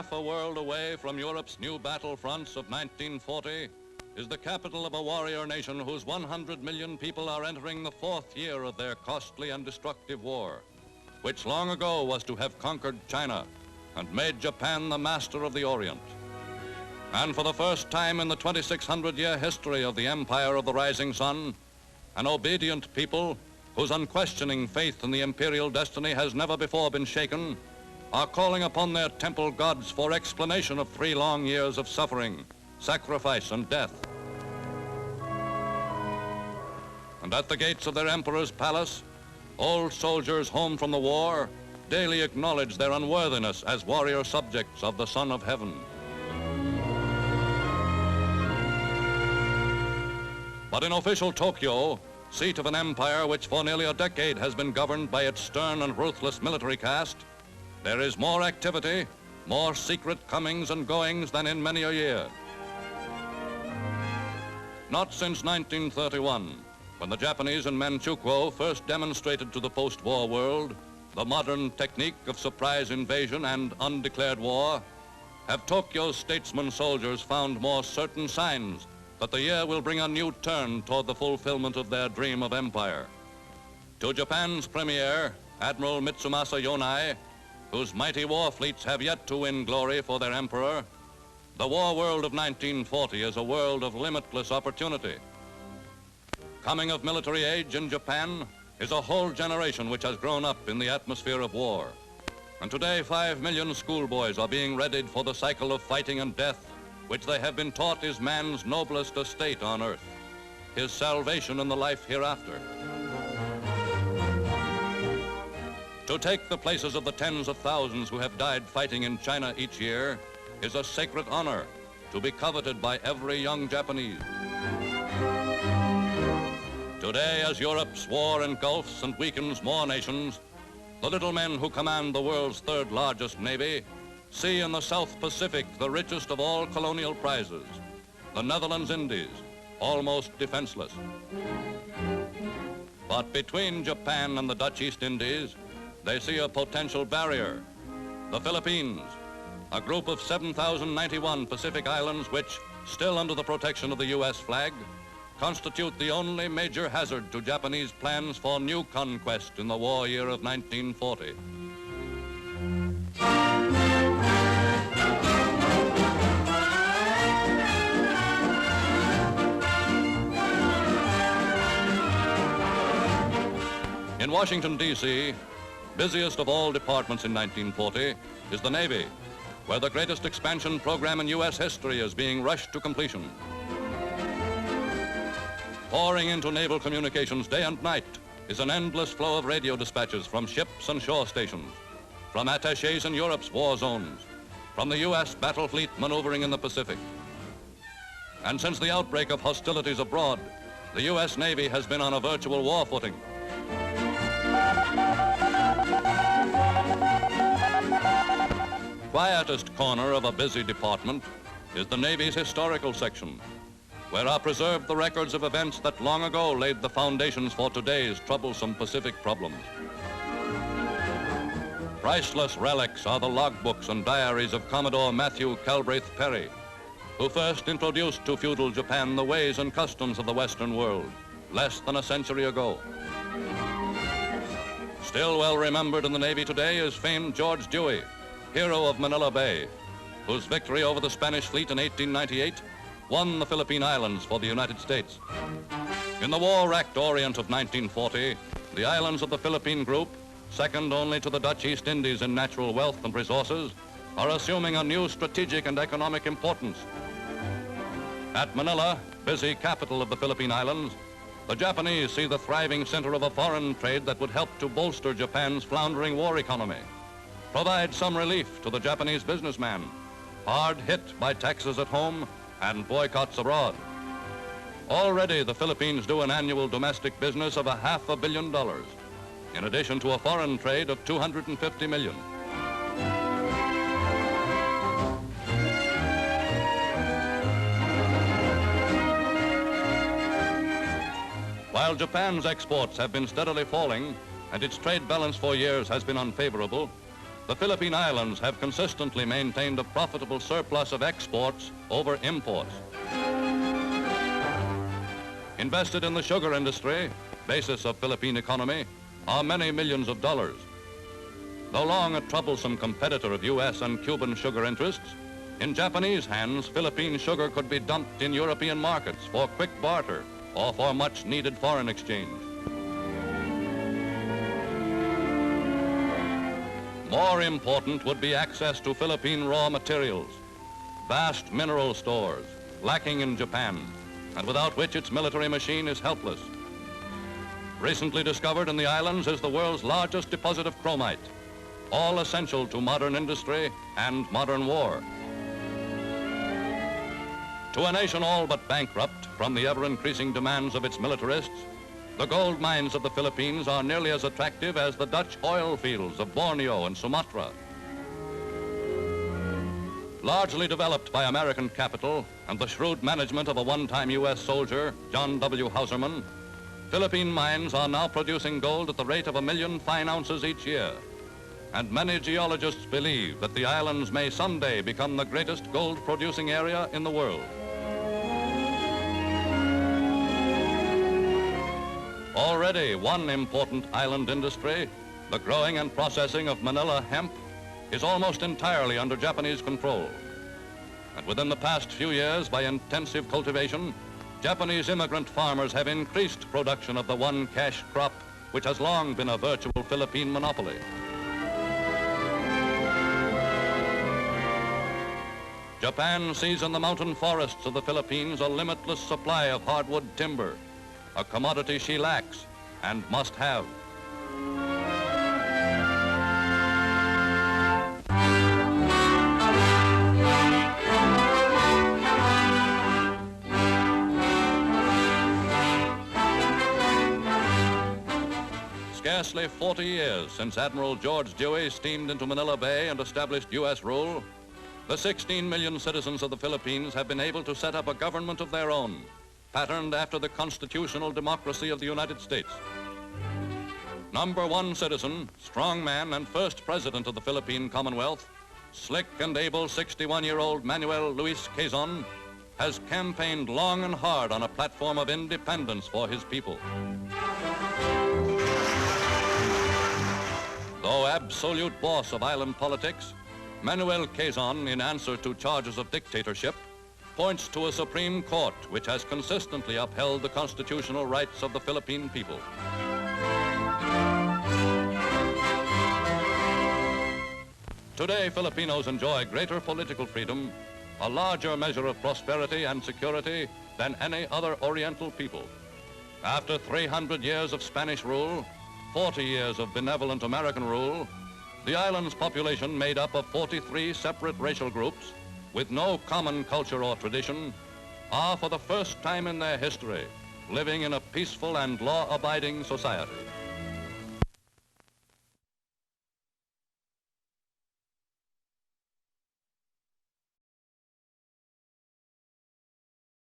half a world away from Europe's new battlefronts of 1940, is the capital of a warrior nation whose 100 million people are entering the fourth year of their costly and destructive war, which long ago was to have conquered China and made Japan the master of the Orient. And for the first time in the 2600-year history of the Empire of the Rising Sun, an obedient people whose unquestioning faith in the imperial destiny has never before been shaken are calling upon their temple gods for explanation of 3 long years of suffering, sacrifice, and death. And at the gates of their emperor's palace, old soldiers home from the war daily acknowledge their unworthiness as warrior subjects of the Son of Heaven. But in official Tokyo, seat of an empire which for nearly a decade has been governed by its stern and ruthless military caste, there is more activity, more secret comings and goings than in many a year. Not since 1931, when the Japanese in Manchukuo first demonstrated to the post-war world the modern technique of surprise invasion and undeclared war, have Tokyo's statesman soldiers found more certain signs that the year will bring a new turn toward the fulfillment of their dream of empire. To Japan's premier, Admiral Mitsumasa Yonai, whose mighty war fleets have yet to win glory for their emperor, the war world of 1940 is a world of limitless opportunity. Coming of military age in Japan is a whole generation which has grown up in the atmosphere of war. And today 5 million schoolboys are being readied for the cycle of fighting and death which they have been taught is man's noblest estate on earth, his salvation in the life hereafter. To take the places of the tens of thousands who have died fighting in China each year is a sacred honor to be coveted by every young Japanese. Today, as Europe's war engulfs and weakens more nations, the little men who command the world's 3rd largest navy see in the South Pacific the richest of all colonial prizes, the Netherlands Indies, almost defenseless. But between Japan and the Dutch East Indies, they see a potential barrier, the Philippines, a group of 7,091 Pacific islands which, still under the protection of the U.S. flag, constitute the only major hazard to Japanese plans for new conquest in the war year of 1940. In Washington, D.C., busiest of all departments in 1940 is the Navy, where the greatest expansion program in U.S. history is being rushed to completion. Pouring into naval communications day and night is an endless flow of radio dispatches from ships and shore stations, from attachés in Europe's war zones, from the U.S. battle fleet maneuvering in the Pacific. And since the outbreak of hostilities abroad, the U.S. Navy has been on a virtual war footing. Quietest corner of a busy department is the Navy's historical section, where are preserved the records of events that long ago laid the foundations for today's troublesome Pacific problems. Priceless relics are the logbooks and diaries of Commodore Matthew Calbraith Perry, who first introduced to feudal Japan the ways and customs of the Western world less than a century ago. Still well remembered in the Navy today is famed George Dewey, hero of Manila Bay, whose victory over the Spanish fleet in 1898 won the Philippine Islands for the United States. In the war-racked Orient of 1940, the islands of the Philippine Group, second only to the Dutch East Indies in natural wealth and resources, are assuming a new strategic and economic importance. At Manila, busy capital of the Philippine Islands, the Japanese see the thriving center of a foreign trade that would help to bolster Japan's floundering war economy, provide some relief to the Japanese businessman, hard hit by taxes at home and boycotts abroad. Already the Philippines do an annual domestic business of $500 million, in addition to a foreign trade of $250 million. While Japan's exports have been steadily falling and its trade balance for years has been unfavorable, the Philippine Islands have consistently maintained a profitable surplus of exports over imports. Invested in the sugar industry, basis of Philippine economy, are many millions of dollars. Though long a troublesome competitor of U.S. and Cuban sugar interests, in Japanese hands, Philippine sugar could be dumped in European markets for quick barter or for much needed foreign exchange. More important would be access to Philippine raw materials, vast mineral stores, lacking in Japan, and without which its military machine is helpless. Recently discovered in the islands is the world's largest deposit of chromite, all essential to modern industry and modern war. To a nation all but bankrupt from the ever-increasing demands of its militarists, the gold mines of the Philippines are nearly as attractive as the Dutch oil fields of Borneo and Sumatra. Largely developed by American capital and the shrewd management of a one-time U.S. soldier, John W. Hauserman, Philippine mines are now producing gold at the rate of 1 million fine ounces each year. And many geologists believe that the islands may someday become the greatest gold-producing area in the world. Already one important island industry, the growing and processing of Manila hemp, is almost entirely under Japanese control. And within the past few years, by intensive cultivation, Japanese immigrant farmers have increased production of the one cash crop, which has long been a virtual Philippine monopoly. Japan sees in the mountain forests of the Philippines a limitless supply of hardwood timber, a commodity she lacks and must have. Scarcely 40 years since Admiral George Dewey steamed into Manila Bay and established U.S. rule, the 16 million citizens of the Philippines have been able to set up a government of their own, patterned after the constitutional democracy of the United States. Number one citizen, strong man, and first president of the Philippine Commonwealth, slick and able 61-year-old Manuel Luis Quezon, has campaigned long and hard on a platform of independence for his people. Though absolute boss of island politics, Manuel Quezon, in answer to charges of dictatorship, points to a Supreme Court which has consistently upheld the constitutional rights of the Philippine people. Today, Filipinos enjoy greater political freedom, a larger measure of prosperity and security than any other Oriental people. After 300 years of Spanish rule, 40 years of benevolent American rule, the island's population, made up of 43 separate racial groups with no common culture or tradition, are for the first time in their history living in a peaceful and law-abiding society.